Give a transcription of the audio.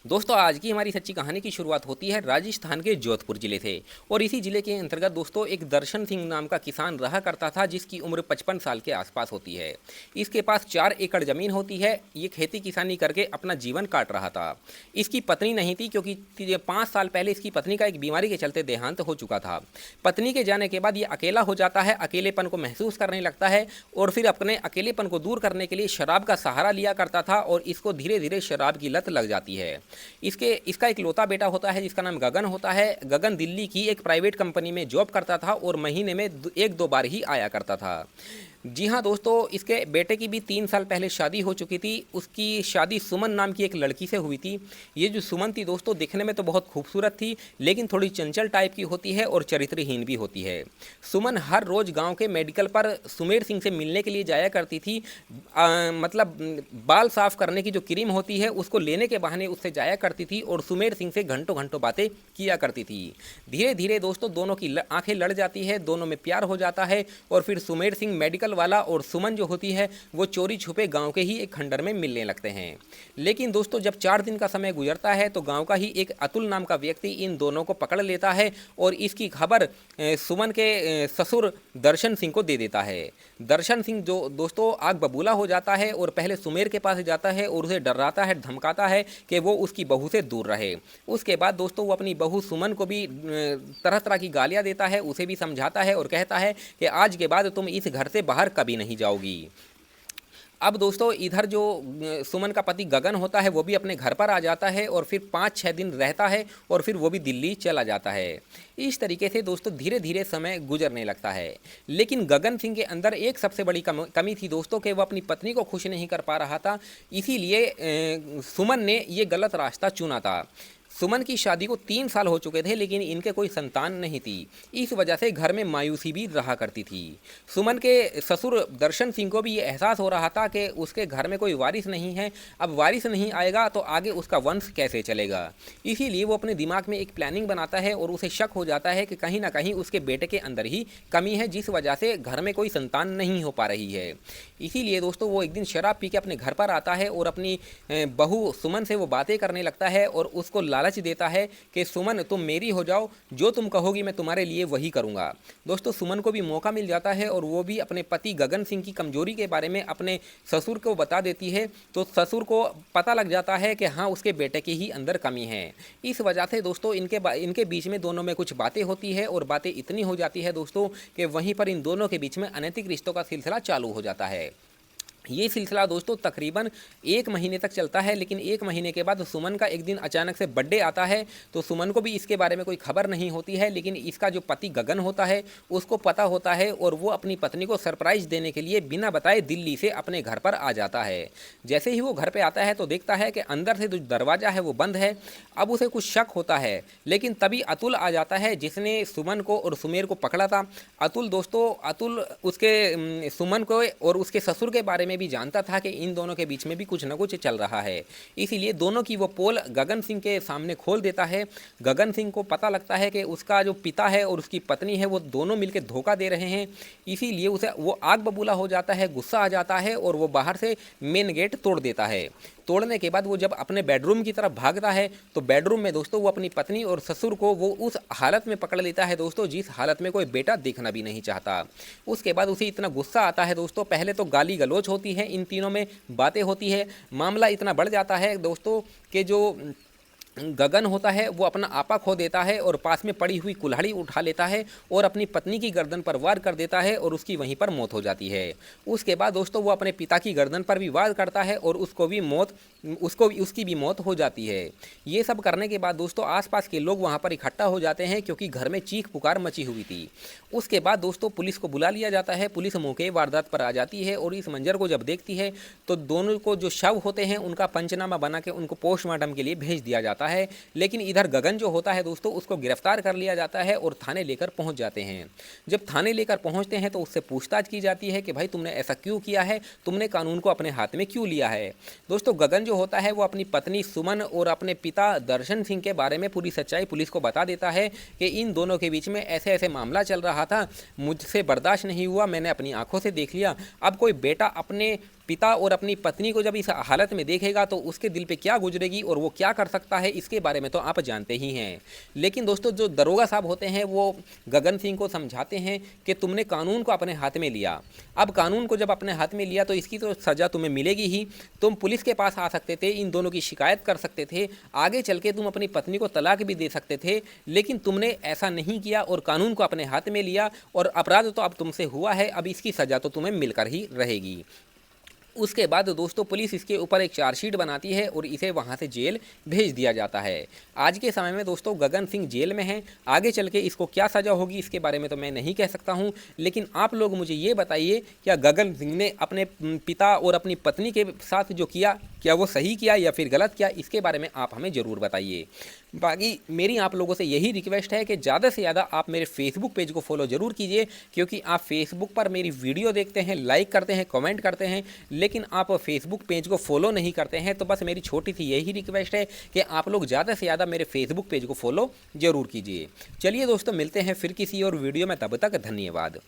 दोस्तों आज की हमारी सच्ची कहानी की शुरुआत होती है राजस्थान के जोधपुर जिले से। और इसी जिले के अंतर्गत दोस्तों एक दर्शन सिंह नाम का किसान रहा करता था, जिसकी उम्र 55 साल के आसपास होती है। इसके पास 4 एकड़ ज़मीन होती है। ये खेती किसानी करके अपना जीवन काट रहा था। इसकी पत्नी नहीं थी, क्योंकि 5 साल पहले इसकी पत्नी का एक बीमारी के चलते देहांत हो चुका था। पत्नी के जाने के बाद ये अकेला हो जाता है, अकेलेपन को महसूस करने लगता है और फिर अपने अकेलेपन को दूर करने के लिए शराब का सहारा लिया करता था और इसको धीरे धीरे शराब की लत लग जाती है। इसका एक लौता बेटा होता है जिसका नाम गगन होता है। गगन दिल्ली की एक प्राइवेट कंपनी में जॉब करता था और महीने में 1-2 बार ही आया करता था। जी हाँ दोस्तों, इसके बेटे की भी 3 साल पहले शादी हो चुकी थी। उसकी शादी सुमन नाम की एक लड़की से हुई थी। ये जो सुमन थी दोस्तों, दिखने में तो बहुत खूबसूरत थी, लेकिन थोड़ी चंचल टाइप की होती है और चरित्रहीन भी होती है। सुमन हर रोज़ गांव के मेडिकल पर सुमेर सिंह से मिलने के लिए जाया करती थी। मतलब बाल साफ करने की जो क्रीम होती है उसको लेने के बहाने उससे जाया करती थी और सुमेर सिंह से घंटों घंटों बातें किया करती थी। धीरे धीरे दोस्तों दोनों की आंखें लड़ जाती है, दोनों में प्यार हो जाता है और फिर सुमेर सिंह मेडिकल वाला और सुमन जो होती है वो चोरी छुपे गांव के ही एक खंडर में मिलने लगते हैं। लेकिन दोस्तों जब 4 दिन का समय गुजरता है तो गांव का ही एक अतुल नाम का व्यक्ति इन दोनों को पकड़ लेता है और इसकी खबर सुमन के ससुर दर्शन सिंह को दे देता है। दर्शन सिंह जो दोस्तों आग बबूला हो जाता है और पहले सुमेर के पास जाता है और उसे डराता है, धमकाता है कि वो उसकी बहू से दूर रहे। उसके बाद दोस्तों वो अपनी बहू सुमन को भी तरह तरह की गालियां देता है, उसे भी समझाता है और कहता है कि आज के बाद तुम इस घर से बाहर कभी नहीं जाओगी। अब दोस्तों इधर जो सुमन का पति गगन होता है वो भी अपने घर पर आ जाता है और फिर 5-6 दिन रहता है और फिर वो भी दिल्ली चला जाता है। इस तरीके से दोस्तों धीरे धीरे समय गुजरने लगता है। लेकिन गगन सिंह के अंदर एक सबसे बड़ी कमी थी दोस्तों कि वो अपनी पत्नी को खुश नहीं कर पा रहा था। इसीलिए सुमन ने ये गलत रास्ता चुना था। सुमन की शादी को 3 साल हो चुके थे, लेकिन इनके कोई संतान नहीं थी। इस वजह से घर में मायूसी भी रहा करती थी। सुमन के ससुर दर्शन सिंह को भी ये एहसास हो रहा था कि उसके घर में कोई वारिस नहीं है। अब वारिस नहीं आएगा तो आगे उसका वंश कैसे चलेगा। इसीलिए वो अपने दिमाग में एक प्लानिंग बनाता है और उसे शक हो जाता है कि कहीं ना कहीं उसके बेटे के अंदर ही कमी है, जिस वजह से घर में कोई संतान नहीं हो पा रही है। इसीलिए दोस्तों वो एक दिन शराब पी के अपने घर पर आता है और अपनी बहू सुमन से वो बातें करने लगता है और उसको लालच देता है कि सुमन तुम मेरी हो जाओ, जो तुम कहोगी मैं तुम्हारे लिए वही करूंगा। दोस्तों सुमन को भी मौका मिल जाता है और वो भी अपने पति गगन सिंह की कमजोरी के बारे में अपने ससुर को बता देती है। तो ससुर को पता लग जाता है कि हाँ उसके बेटे की ही अंदर कमी है। इस वजह से दोस्तों इनके बीच में दोनों में कुछ बातें होती है और बातें इतनी हो जाती है दोस्तों कि वहीं पर इन दोनों के बीच में अनैतिक रिश्तों का सिलसिला चालू हो जाता है। ये सिलसिला दोस्तों तकरीबन 1 महीने तक चलता है। लेकिन 1 महीने के बाद सुमन का एक दिन अचानक से बर्थडे आता है। तो सुमन को भी इसके बारे में कोई खबर नहीं होती है, लेकिन इसका जो पति गगन होता है उसको पता होता है और वो अपनी पत्नी को सरप्राइज़ देने के लिए बिना बताए दिल्ली से अपने घर पर आ जाता है। जैसे ही वो घर पर आता है तो देखता है कि अंदर से जो दरवाज़ा है वो बंद है। अब उसे कुछ शक होता है, लेकिन तभी अतुल आ जाता है जिसने सुमन को और सुमेर को पकड़ा था। अतुल उसके सुमन को और उसके ससुर के बारे में भी जानता था कि इन दोनों के बीच में भी कुछ न कुछ चल रहा है। इसीलिए दोनों की वो पोल गगन सिंह के सामने खोल देता है। गगन सिंह को पता लगता है कि उसका जो पिता है और उसकी पत्नी है वो दोनों मिलकर धोखा दे रहे हैं। इसीलिए उसे वो आग बबूला हो जाता है, गुस्सा आ जाता है और वो बाहर से मेन गेट तोड़ देता है। तोड़ने के बाद वो जब अपने बेडरूम की तरफ भागता है तो बेडरूम में दोस्तों वो अपनी पत्नी और ससुर को वो उस हालत में पकड़ लेता है दोस्तों जिस हालत में कोई बेटा देखना भी नहीं चाहता। उसके बाद उसे इतना गुस्सा आता है दोस्तों, पहले तो गाली गलौज होती है, इन तीनों में बातें होती है। मामला इतना बढ़ जाता है दोस्तों कि जो गगन होता है वो अपना आपा खो देता है और पास में पड़ी हुई कुल्हाड़ी उठा लेता है और अपनी पत्नी की गर्दन पर वार कर देता है और उसकी वहीं पर मौत हो जाती है। उसके बाद दोस्तों वो अपने पिता की गर्दन पर भी वार करता है और उसकी भी मौत हो जाती है। ये सब करने के बाद दोस्तों आसपास के लोग वहाँ पर इकट्ठा हो जाते हैं क्योंकि घर में चीख पुकार मची हुई थी। उसके बाद दोस्तों पुलिस को बुला लिया जाता है। पुलिस मौके वारदात पर आ जाती है और इस मंजर को जब देखती है तो दोनों को जो शव होते हैं उनका पंचनामा बना के उनको पोस्टमार्टम के लिए भेज दिया जाता है। लेकिन इधर गगन जो होता है दोस्तों उसको गिरफ्तार कर लिया जाता है और थाने लेकर पहुंच जाते हैं। जब थाने लेकर पहुंचते हैं तो उससे पूछताछ की जाती है कि भाई तुमने ऐसा क्यों किया है, तुमने कानून को अपने हाथ में क्यों लिया है। दोस्तों गगन जो होता है वो अपनी पत्नी सुमन और अपने पिता दर्शन सिंह के बारे में पूरी सच्चाई पुलिस को बता देता है कि इन दोनों के बीच में ऐसे ऐसे मामला चल रहा था, मुझसे बर्दाश्त नहीं हुआ, मैंने अपनी आंखों से देख लिया। अब कोई बेटा अपने पिता और अपनी पत्नी को जब इस हालत में देखेगा तो उसके दिल पे क्या गुजरेगी और वो क्या कर सकता है, इसके बारे में तो आप जानते ही हैं। लेकिन दोस्तों, जो दरोगा साहब होते हैं वो गगन सिंह को समझाते हैं कि तुमने कानून को अपने हाथ में लिया। अब कानून को जब अपने हाथ में लिया तो इसकी तो सज़ा तुम्हें मिलेगी ही। तुम पुलिस के पास आ सकते थे, इन दोनों की शिकायत कर सकते थे, आगे चल के तुम अपनी पत्नी को तलाक भी दे सकते थे, लेकिन तुमने ऐसा नहीं किया और कानून को अपने हाथ में लिया और अपराध तो अब तुमसे हुआ है, अब इसकी सज़ा तो तुम्हें मिलकर ही रहेगी। उसके बाद दोस्तों पुलिस इसके ऊपर एक चार्जशीट बनाती है और इसे वहाँ से जेल भेज दिया जाता है। आज के समय में दोस्तों गगन सिंह जेल में हैं। आगे चल के इसको क्या सज़ा होगी इसके बारे में तो मैं नहीं कह सकता हूँ, लेकिन आप लोग मुझे ये बताइए, क्या गगन सिंह ने अपने पिता और अपनी पत्नी के साथ जो किया, क्या वो सही किया या फिर गलत किया, इसके बारे में आप हमें ज़रूर बताइए। बाकी मेरी आप लोगों से यही रिक्वेस्ट है कि ज़्यादा से ज़्यादा आप मेरे फेसबुक पेज को फॉलो ज़रूर कीजिए, क्योंकि आप फेसबुक पर मेरी वीडियो देखते हैं, लाइक करते हैं, कमेंट करते हैं, लेकिन आप फेसबुक पेज को फॉलो नहीं करते हैं। तो बस मेरी छोटी सी यही रिक्वेस्ट है कि आप लोग ज़्यादा से ज़्यादा मेरे फेसबुक पेज को फॉलो ज़रूर कीजिए। चलिए दोस्तों, मिलते हैं फिर किसी और वीडियो में, तब तक धन्यवाद।